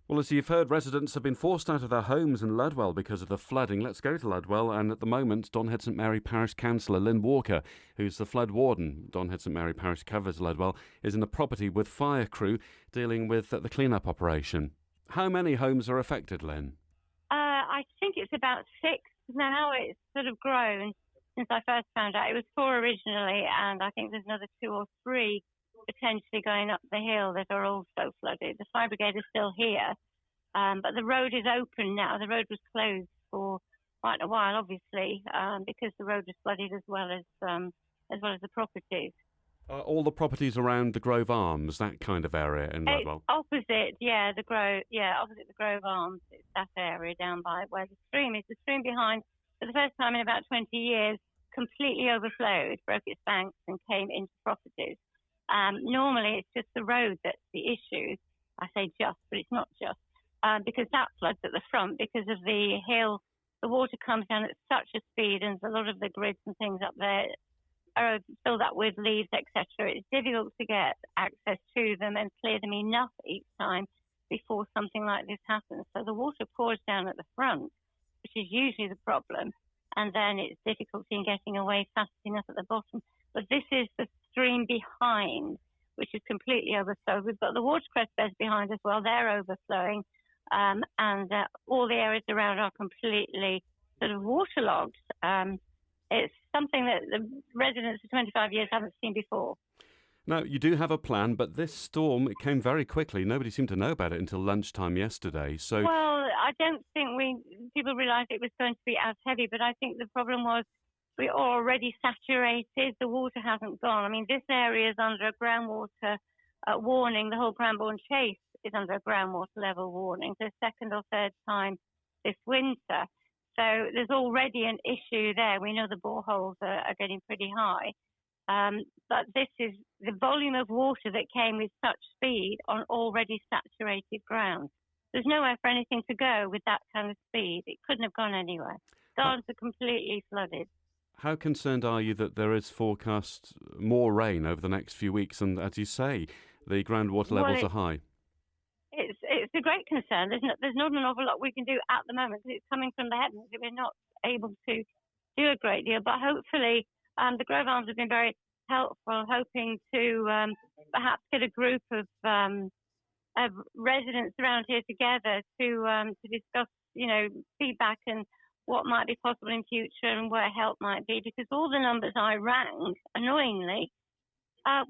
Well, as you've heard, residents have been forced out of their homes in Ludwell because of the flooding. Let's go to Ludwell, and at the moment, Donhead St Mary Parish Councillor Lin Walker, who's the flood warden, Donhead St Mary Parish covers Ludwell, is in a property with fire crew dealing with the clean-up operation. How many homes are affected, Lynne? I think it's about 6 now. It's sort of grown since I first found out. It was 4 originally, and I think there's another 2 or 3 potentially going up the hill that are also flooded. The fire brigade is still here, but the road is open now. The road was closed for quite a while, obviously, because the road was flooded as well as the properties. All the properties around the Grove Arms, that kind of area in Ludwell? Opposite, opposite the Grove Arms. It's that area down by where the stream is. The stream behind, for the first time in about 20 years, completely overflowed, broke its banks and came into properties. Normally, it's just the road that's the issue. I say just, but it's not just, because that floods at the front because of the hill. The water comes down at such a speed, and a lot of the grids and things up there are filled up with leaves, etc. It's difficult to get access to them and clear them enough each time before something like this happens. So the water pours down at the front, which is usually the problem, and then it's difficulty in getting away fast enough at the bottom. But this is the stream behind, which is completely overflowed. We've got the watercress beds behind as well. They're overflowing, and all the areas around are completely sort of waterlogged. It's something that the residents for 25 years haven't seen before. Now, you do have a plan, but this storm, it came very quickly. Nobody seemed to know about it until lunchtime yesterday. So, well, I don't think people realised it was going to be as heavy, but I think the problem was we're already saturated. The water hasn't gone. I mean, this area is under a groundwater warning. The whole Cranbourne Chase is under a groundwater level warning for the second or third time this winter. So there's already an issue there. We know the boreholes are getting pretty high. But this is the volume of water that came with such speed on already saturated ground. There's nowhere for anything to go with that kind of speed. It couldn't have gone anywhere. Gardens are completely flooded. How concerned are you that there is forecast more rain over the next few weeks? And as you say, the groundwater levels are high. It's a great concern. There's not an awful lot we can do at the moment because it's coming from the heavens. We're not able to do a great deal. But hopefully, the Grove Arms have been very helpful, hoping to perhaps get a group of residents around here together to discuss, feedback and what might be possible in future and where help might be. Because all the numbers I rang, annoyingly,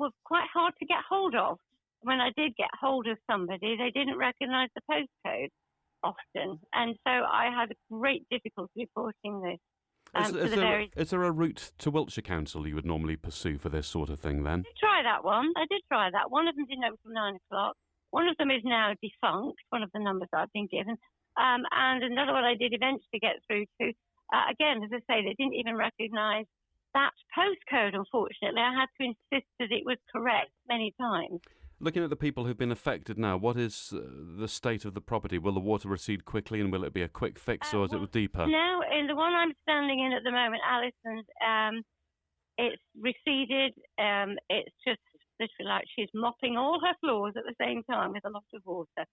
were quite hard to get hold of. When I did get hold of somebody, they didn't recognise the postcode often. And so I had great difficulty reporting this. Is there a route to Wiltshire Council you would normally pursue for this sort of thing then? I did try that. One of them didn't open from 9 o'clock. One of them is now defunct, one of the numbers I've been given. And another one I did eventually get through to. Again, as I say, they didn't even recognise that postcode, unfortunately. I had to insist that it was correct many times. Looking at the people who've been affected now, what is the state of the property? Will the water recede quickly and will it be a quick fix or is it deeper? Now, in the one I'm standing in at the moment, Alison's, it's receded. It's just literally like she's mopping all her floors at the same time with a lot of water.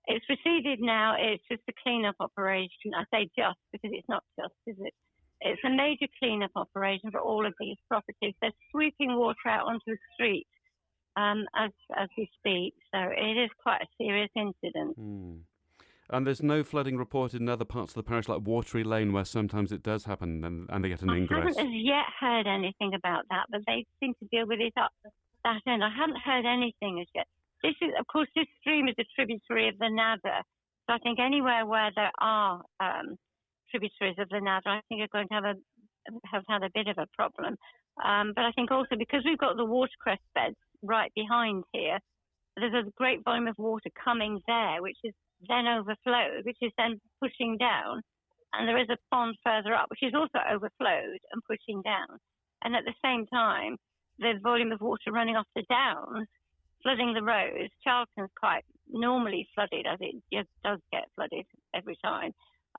It's receded now. It's just a clean-up operation. I say just because it's not just, is it? It's a major clean-up operation for all of these properties. They're sweeping water out onto the street. As we speak, so it is quite a serious incident. And there's no flooding reported in other parts of the parish, like Watery Lane, where sometimes it does happen and they get an ingress. I haven't as yet heard anything about that, but they seem to deal with it up that end. I haven't heard anything as yet. This is, of course, this stream is a tributary of the Nadder, so I think anywhere where there are tributaries of the Nadder, I think are going to have had a bit of a problem. But I think also because we've got the watercress beds right behind here, there's a great volume of water coming there, which is then overflowed, which is then pushing down. And there is a pond further up, which is also overflowed and pushing down. And at the same time, the volume of water running off the downs, flooding the roads. Charlton's quite normally flooded, as it just does get flooded every time.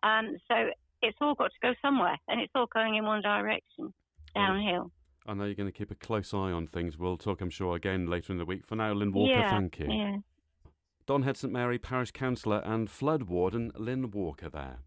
So it's all got to go somewhere, and it's all going in one direction, downhill. I know you're going to keep a close eye on things. We'll talk, I'm sure, again later in the week. For now, Lynn Walker, thank you. Yeah. Donhead St Mary Parish Councillor and Flood Warden Lin Walker there.